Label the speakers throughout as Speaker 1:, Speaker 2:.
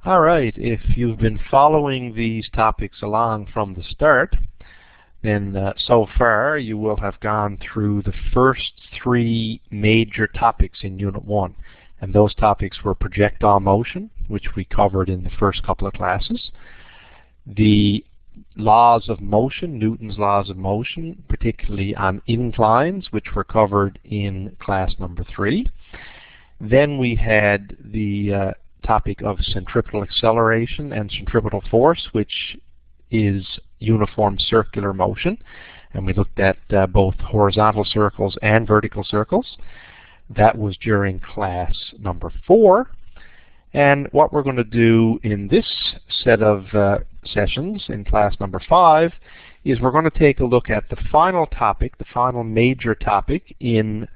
Speaker 1: All right, if you've been following these topics along from the start, then so far you will have gone through the first three major topics in Unit 1. And those topics were projectile motion, which we covered in the first couple of classes, the laws of motion, Newton's laws of motion, particularly on inclines, which were covered in class number 3. Then we had the topic of centripetal acceleration and centripetal force, which is uniform circular motion. And we looked at both horizontal circles and vertical circles. That was during class number 4. And what we're going to do in this set of sessions in class number 5 is we're going to take a look at the final topic, the final major topic in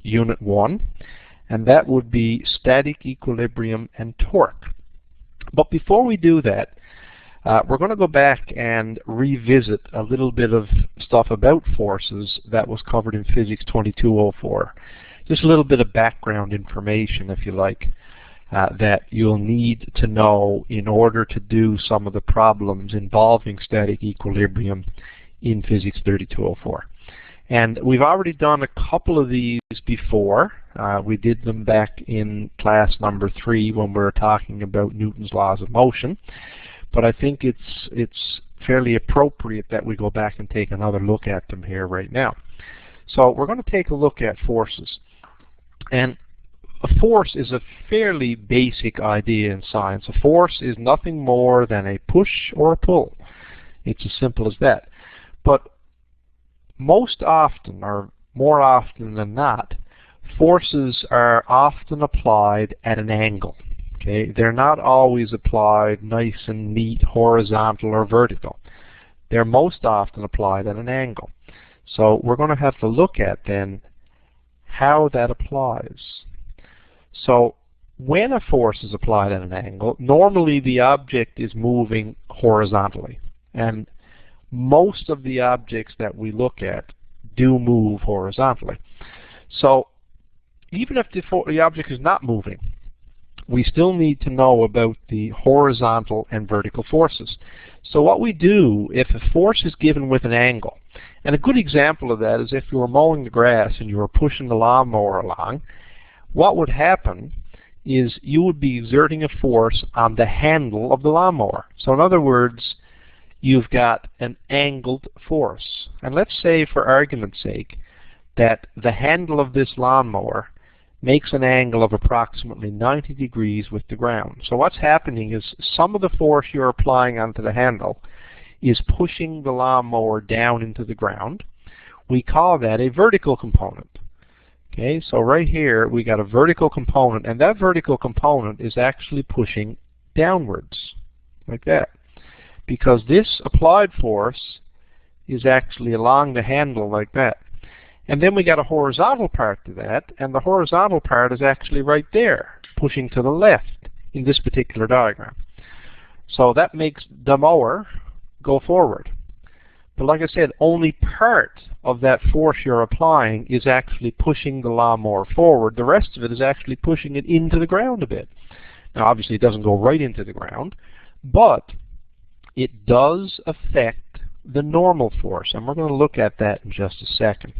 Speaker 1: Unit 1, and that would be static equilibrium and torque. But before we do that, we're going to go back and revisit a little bit of stuff about forces that was covered in Physics 2204. Just a little bit of background information, if you like, that you'll need to know in order to do some of the problems involving static equilibrium in Physics 3204. And we've already done a couple of these before. We did them back in class number 3 when we were talking about Newton's laws of motion. But I think it's fairly appropriate that we go back and take another look at them here right now. So we're going to take a look at forces. And a force is a fairly basic idea in science. A force is nothing more than a push or a pull. It's as simple as that. But most often, or more often than not, forces are often applied at an angle. Okay? They're not always applied nice and neat, horizontal or vertical. They're most often applied at an angle. So we're going to have to look at then how that applies. So when a force is applied at an angle, normally the object is moving horizontally. And most of the objects that we look at do move horizontally. So even if the object is not moving, we still need to know about the horizontal and vertical forces. So what we do if a force is given with an angle, and a good example of that is if you were mowing the grass and you were pushing the lawnmower along, what would happen is you would be exerting a force on the handle of the lawnmower. So in other words, you've got an angled force. And let's say, for argument's sake, that the handle of this lawnmower makes an angle of approximately 90 degrees with the ground. So what's happening is some of the force you're applying onto the handle is pushing the lawnmower down into the ground. We call that a vertical component. Okay, so right here we got a vertical component, and that vertical component is actually pushing downwards, like that. Because this applied force is actually along the handle like that. And then we got a horizontal part to that, and the horizontal part is actually right there, pushing to the left in this particular diagram. So that makes the mower go forward. But like I said, only part of that force you're applying is actually pushing the lawnmower forward. The rest of it is actually pushing it into the ground a bit. Now obviously it doesn't go right into the ground, but it does affect the normal force, and we're going to look at that in just a second.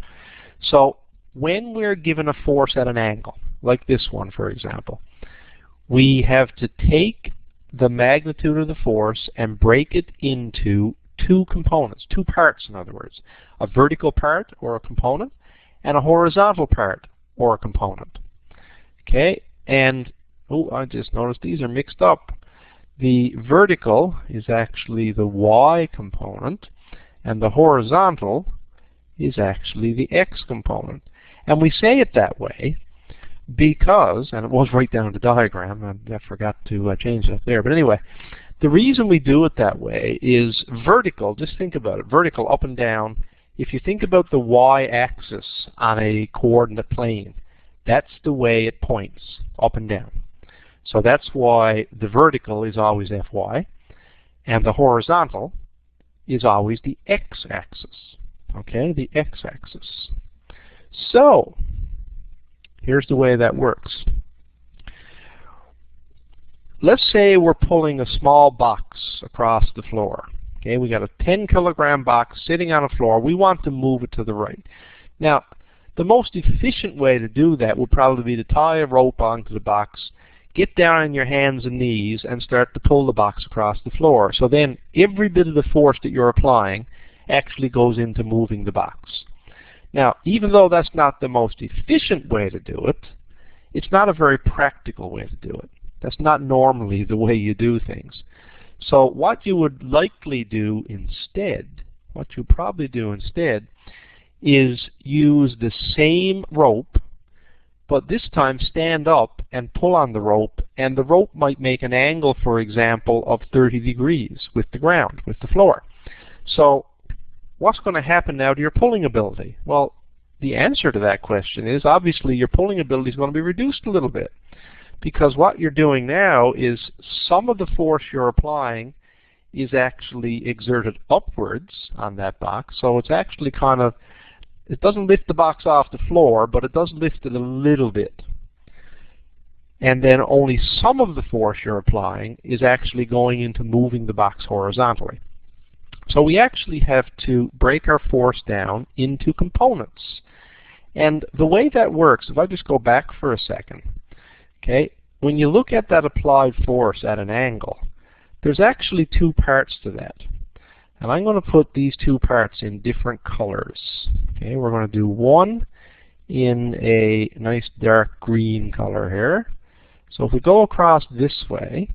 Speaker 1: So when we're given a force at an angle, like this one for example, we have to take the magnitude of the force and break it into two components, two parts in other words, a vertical part or a component and a horizontal part or a component. Okay, and oh, I just noticed these are mixed up. The vertical is actually the y component and the horizontal is actually the x component. And we say it that way because, and it was right down in the diagram, I forgot to change that there, but anyway, the reason we do it that way is vertical, just think about it, vertical up and down. If you think about the y-axis on a coordinate plane, that's the way it points, up and down. So that's why the vertical is always Fy, and the horizontal is always the x-axis. Okay, the x-axis. So, here's the way that works. let's say we're pulling a small box across the floor. Okay, we got a 10-kilogram box sitting on the floor. We want to move it to the right. Now, the most efficient way to do that would probably be to tie a rope onto the box, get down on your hands and knees, and start to pull the box across the floor. So then every bit of the force that you're applying actually goes into moving the box. Now, even though that's not the most efficient way to do it, it's not a very practical way to do it. That's not normally the way you do things. So what you would likely do instead, what you probably do instead, is use the same rope, but this time stand up and pull on the rope, and the rope might make an angle, for example, of 30 degrees with the ground, with the floor. So what's going to happen now to your pulling ability? Well, the answer to that question is obviously your pulling ability is going to be reduced a little bit, because what you're doing now is some of the force you're applying is actually exerted upwards on that box. So it's actually kind of, it doesn't lift the box off the floor, but it does lift it a little bit. And then only some of the force you're applying is actually going into moving the box horizontally. So we actually have to break our force down into components. And the way that works, if I just go back for a second, okay, when you look at that applied force at an angle, there's actually two parts to that. And I'm going to put these two parts in different colors. Okay, we're going to do one in a nice dark green color here. So if we go across this way,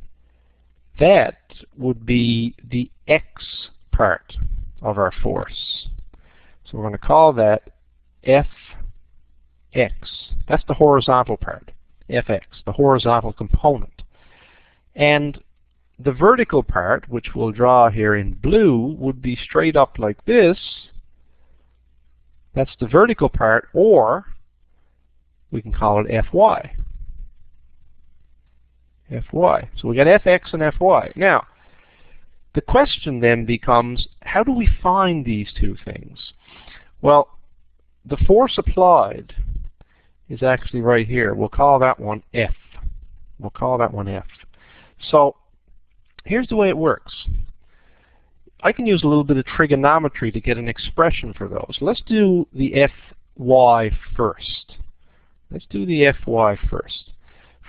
Speaker 1: that would be the X part of our force. So we're going to call that Fx. That's the horizontal part. Fx, the horizontal component. And the vertical part, which we'll draw here in blue, would be straight up like this. That's the vertical part, or we can call it Fy. Fy. So we got Fx and Fy. Now, the question then becomes, how do we find these two things? Well, the force applied is actually right here. We'll call that one F. We'll call that one F. So here's the way it works. I can use a little bit of trigonometry to get an expression for those. Let's do the Fy first. Let's do the Fy first.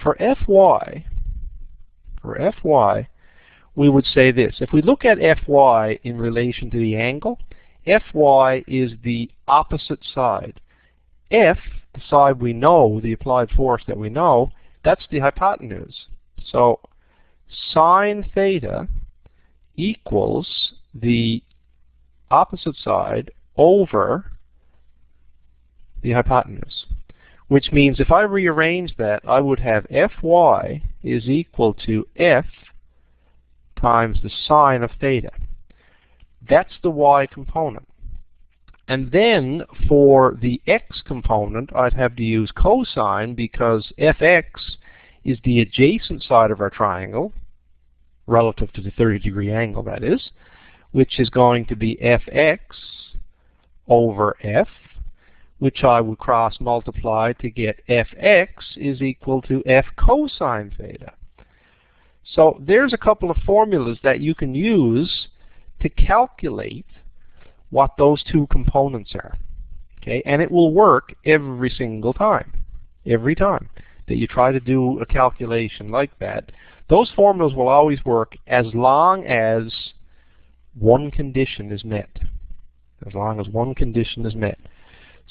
Speaker 1: For Fy, we would say this. If we look at Fy in relation to the angle, Fy is the opposite side. F, the side we know, the applied force that we know, that's the hypotenuse. So sine theta equals the opposite side over the hypotenuse. Which means if I rearrange that, I would have Fy is equal to F times the sine of theta. That's the y component. And then for the x component, I'd have to use cosine, because Fx is the adjacent side of our triangle, relative to the 30-degree angle, that is, which is going to be Fx over F, which I would cross multiply to get Fx is equal to F cosine theta. So there's a couple of formulas that you can use to calculate what those two components are. Okay, and it will work every single time. Every time that you try to do a calculation like that, those formulas will always work as long as one condition is met. As long as one condition is met.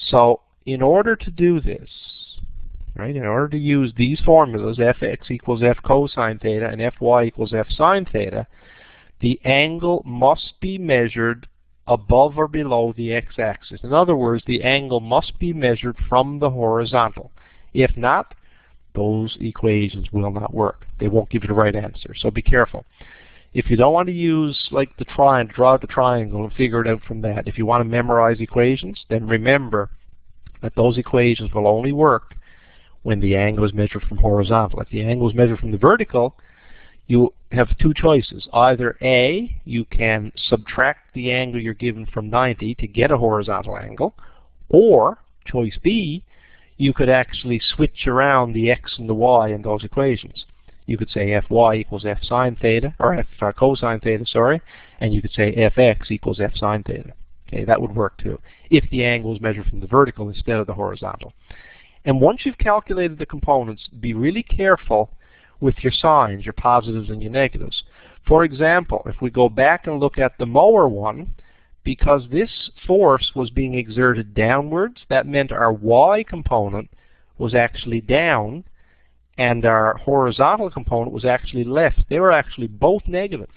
Speaker 1: So in order to do this, right, in order to use these formulas, Fx equals F cosine theta and Fy equals F sine theta, the angle must be measured above or below the x-axis. In other words, the angle must be measured from the horizontal. If not, those equations will not work. They won't give you the right answer. So be careful. If you don't want to use like the triangle, draw the triangle and figure it out from that. If you want to memorize equations, then remember that those equations will only work when the angle is measured from horizontal. If the angle is measured from the vertical, you have two choices. Either A, you can subtract the angle you're given from 90 to get a horizontal angle, or choice B, you could actually switch around the x and the y in those equations. You could say Fy equals F sine theta, or F cosine theta, sorry, and you could say Fx equals F sine theta. Okay, that would work too, if the angle is measured from the vertical instead of the horizontal. And once you've calculated the components, be really careful with your signs, your positives and your negatives. For example, if we go back and look at the mower one, because this force was being exerted downwards, that meant our y component was actually down, and our horizontal component was actually left. They were actually both negative.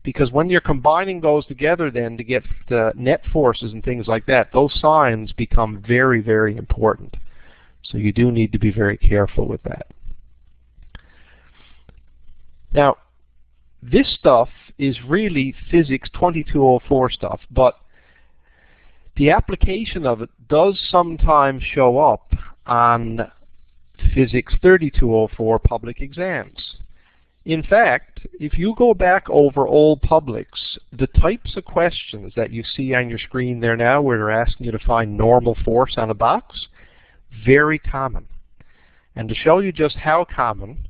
Speaker 1: Because when you're combining those together then to get the net forces and things like that, those signs become very, very important. So you do need to be very careful with that. Now, this stuff is really physics 2204 stuff, but the application of it does sometimes show up on physics 3204 public exams. In fact, if you go back over old publics, the types of questions that you see on your screen there now, where they're asking you to find normal force on a box, very common. And to show you just how common,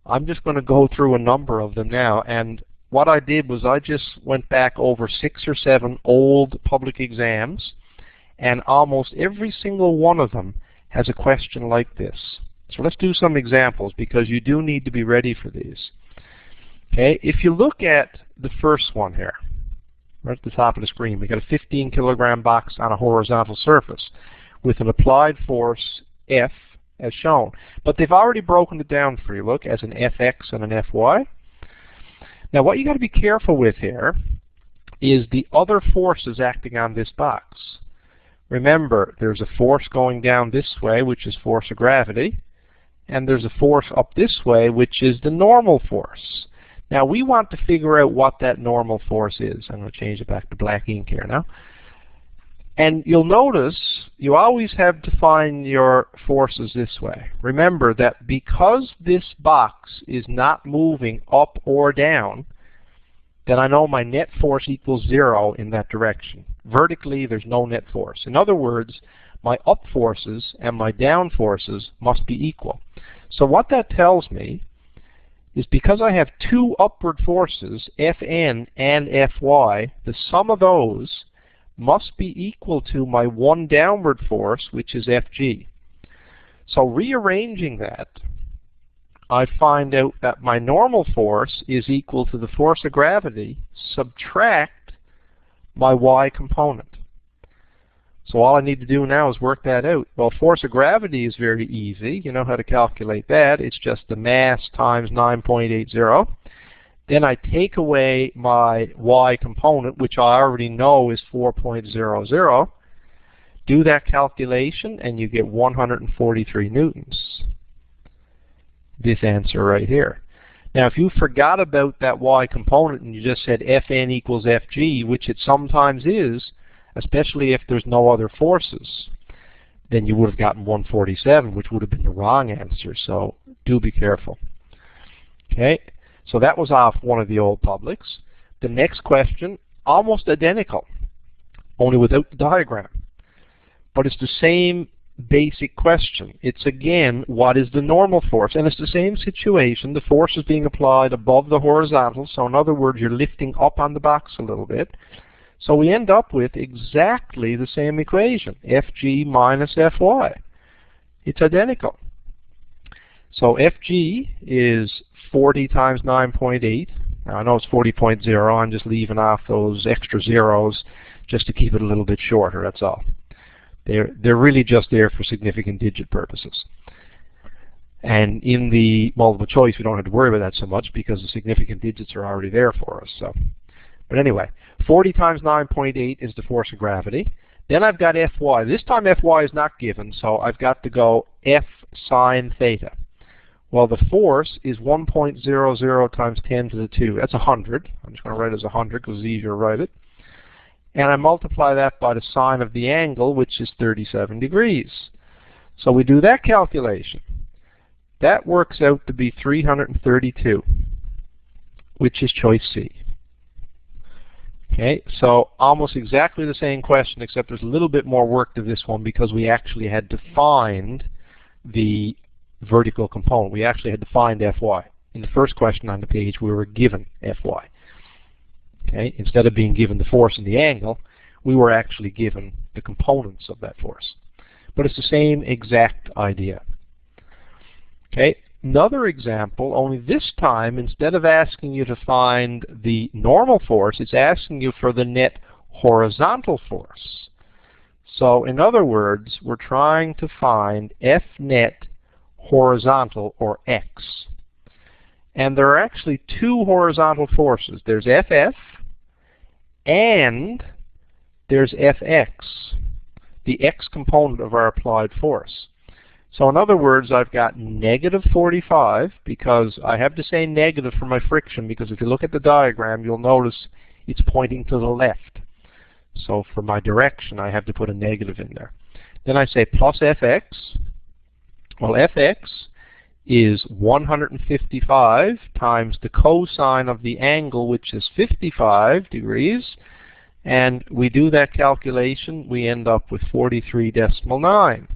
Speaker 1: I'm just going to go through a number of them now. And what I did was I just went back over 6 or 7 old public exams, and almost every single one of them has a question like this. So let's do some examples, because you do need to be ready for these. Okay, if you look at the first one here, right at the top of the screen, we got a 15 kilogram box on a horizontal surface with an applied force F as shown. But they've already broken it down for you, look, as an Fx and an Fy. Now what you got to be careful with here is the other forces acting on this box. Remember, there's a force going down this way, which is force of gravity, and there's a force up this way, which is the normal force. Now we want to figure out what that normal force is. I'm going to change it back to black ink here now. And you'll notice you always have to find your forces this way. Remember that because this box is not moving up or down, then I know my net force equals 0 in that direction. Vertically, there's no net force. In other words, my up forces and my down forces must be equal. So what that tells me is because I have 2 upward forces, Fn and Fy, the sum of those must be equal to my 1 downward force, which is Fg. So rearranging that, I find out that my normal force is equal to the force of gravity, subtract my y component. So all I need to do now is work that out. Well, force of gravity is very easy. You know how to calculate that. It's just the mass times 9.80. Then I take away my y component, which I already know is 4.00. Do that calculation, and you get 143 newtons. This answer right here. Now, if you forgot about that y component and you just said Fn equals Fg, which it sometimes is, especially if there's no other forces, then you would have gotten 147, which would have been the wrong answer. So do be careful. Okay, so that was off one of the old publics. The next question, almost identical, only without the diagram. But it's the same basic question. It's again, what is the normal force? And it's the same situation. The force is being applied above the horizontal. So in other words, you're lifting up on the box a little bit. So we end up with exactly the same equation, Fg minus Fy. It's identical. So Fg is 40 times 9.8. Now I know it's 40.0. I'm just leaving off those extra zeros just to keep it a little bit shorter, that's all. They're really just there for significant digit purposes. And in the multiple choice, we don't have to worry about that so much because the significant digits are already there for us. So, but anyway, 40 times 9.8 is the force of gravity. Then I've got Fy. This time Fy is not given, so I've got to go F sine theta. Well, the force is 1.00 times 10 to the 2. That's 100. I'm just going to write it as 100 because it's easier to write it. And I multiply that by the sine of the angle, which is 37 degrees. So we do that calculation. That works out to be 332, which is choice C. Okay, so almost exactly the same question, except there's a little bit more work to this one because we actually had to find the vertical component. We actually had to find Fy. In the first question on the page, we were given Fy. Okay? Instead of being given the force and the angle, we were actually given the components of that force. But it's the same exact idea. Okay? Another example, only this time, instead of asking you to find the normal force, it's asking you for the net horizontal force. So, in other words, we're trying to find F net horizontal, or X. And there are actually two horizontal forces. There's FF and there's Fx, the X component of our applied force. So in other words, I've got negative 45, because I have to say negative for my friction, because if you look at the diagram, you'll notice it's pointing to the left. So for my direction, I have to put a negative in there. Then I say plus Fx. Well, Fx is 155 times the cosine of the angle, which is 55 degrees. And we do that calculation, we end up with 43.9.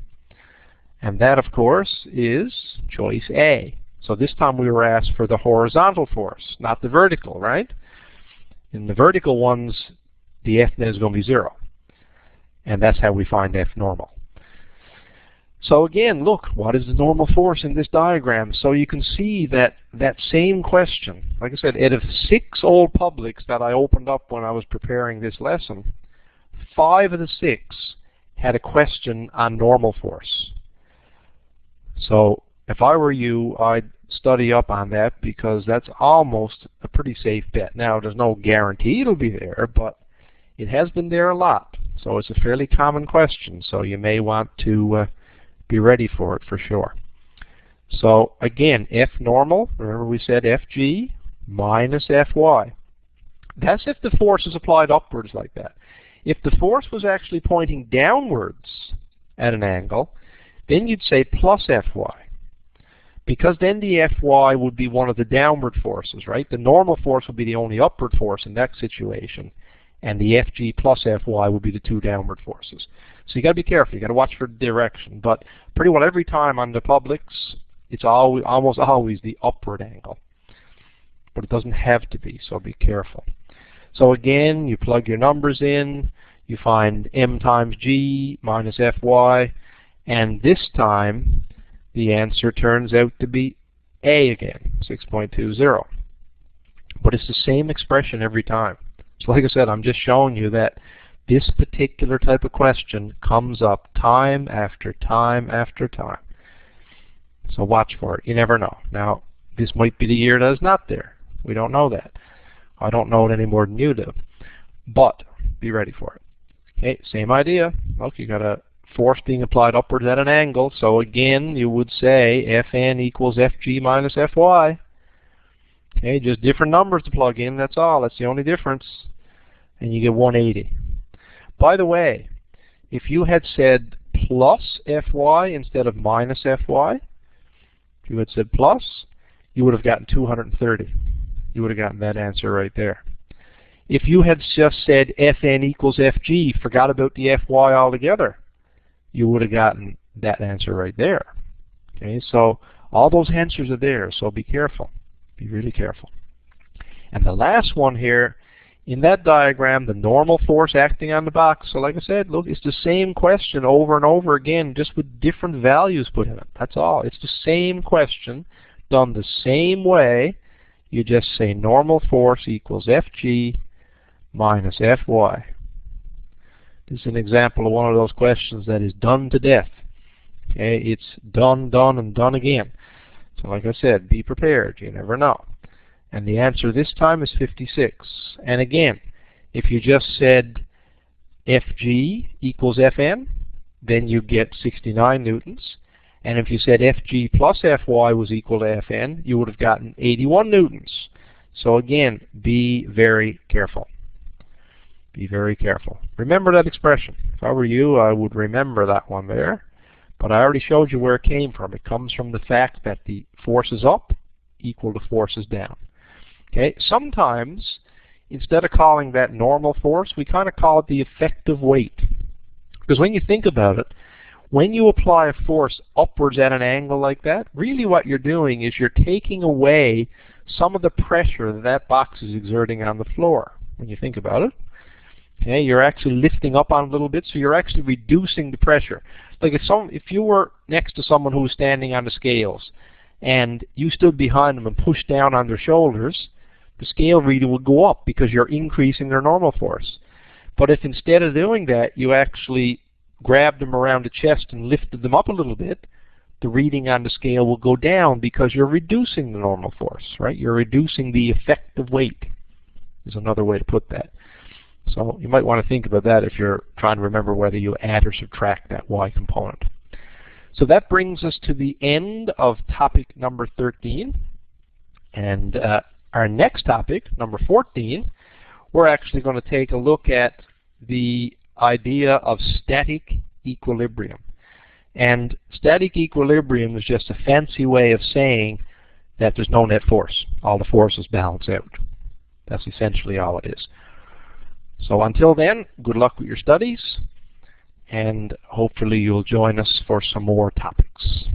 Speaker 1: And that, of course, is choice A. So this time we were asked for the horizontal force, not the vertical, right? In the vertical ones, the F net is going to be 0. And that's how we find F normal. So again, look, what is the normal force in this diagram? So you can see that that same question, like I said, out of 6 old publics that I opened up when I was preparing this lesson, 5 of the 6 had a question on normal force. So if I were you, I'd study up on that, because that's almost a pretty safe bet. Now, there's no guarantee it'll be there, but it has been there a lot. So it's a fairly common question, so you may want to be ready for it for sure. So again, F normal, remember we said Fg minus Fy. That's if the force is applied upwards like that. If the force was actually pointing downwards at an angle, then you'd say plus Fy. Because then the Fy would be one of the downward forces, right? The normal force would be the only upward force in that situation, and the Fg plus Fy would be the 2 downward forces. So you got to be careful. You got to watch for direction. But pretty well every time on the publics, it's almost always the upward angle. But it doesn't have to be, so be careful. So again, you plug your numbers in, you find m times g minus Fy, and this time the answer turns out to be A again, 6.20. But it's the same expression every time. So like I said, I'm just showing you that this particular type of question comes up time after time after time. So watch for it. You never know. Now, this might be the year that is not there. We don't know that. I don't know it any more than you do. But be ready for it. Okay, same idea. Look, you got a force being applied upwards at an angle. So again, you would say Fn equals Fg minus Fy. Okay, just different numbers to plug in. That's all. That's the only difference. And you get 180. By the way, if you had said plus Fy instead of minus Fy, if you had said plus, you would have gotten 230. You would have gotten that answer right there. If you had just said Fn equals Fg, forgot about the Fy altogether, you would have gotten that answer right there. Okay, so all those answers are there, so be careful. Be really careful. And the last one here, in that diagram, the normal force acting on the box. So like I said, look, it's the same question over and over again, just with different values put in it. That's all. It's the same question, done the same way. You just say normal force equals Fg minus Fy. This is an example of one of those questions that is done to death. Okay, it's done, done, and done again. So like I said, be prepared. You never know. And the answer this time is 56. And again, if you just said Fg equals Fn, then you get 69 newtons. And if you said Fg plus Fy was equal to Fn, you would have gotten 81 newtons. So again, be very careful. Be very careful. Remember that expression. If I were you, I would remember that one there. But I already showed you where it came from. It comes from the fact that the forces up equal to forces down. Okay, sometimes, instead of calling that normal force, we kind of call it the effective weight. Because when you think about it, When you apply a force upwards at an angle like that, really what you're doing is you're taking away some of the pressure that that box is exerting on the floor, when you think about it. Okay, you're actually lifting up on it a little bit, so you're actually reducing the pressure. Like if you were next to someone who was standing on the scales, and you stood behind them and pushed down on their shoulders, the scale reading will go up because you're increasing their normal force. But if instead of doing that, you actually grabbed them around the chest and lifted them up a little bit, the reading on the scale will go down because you're reducing the normal force, right? You're reducing the effective weight, is another way to put that. So you might want to think about that if you're trying to remember whether you add or subtract that y component. So that brings us to the end of topic number 13. And our next topic, number 14, we're actually going to take a look at the idea of static equilibrium. And static equilibrium is just a fancy way of saying that there's no net force. All the forces balance out. That's essentially all it is. So until then, good luck with your studies, and hopefully you'll join us for some more topics.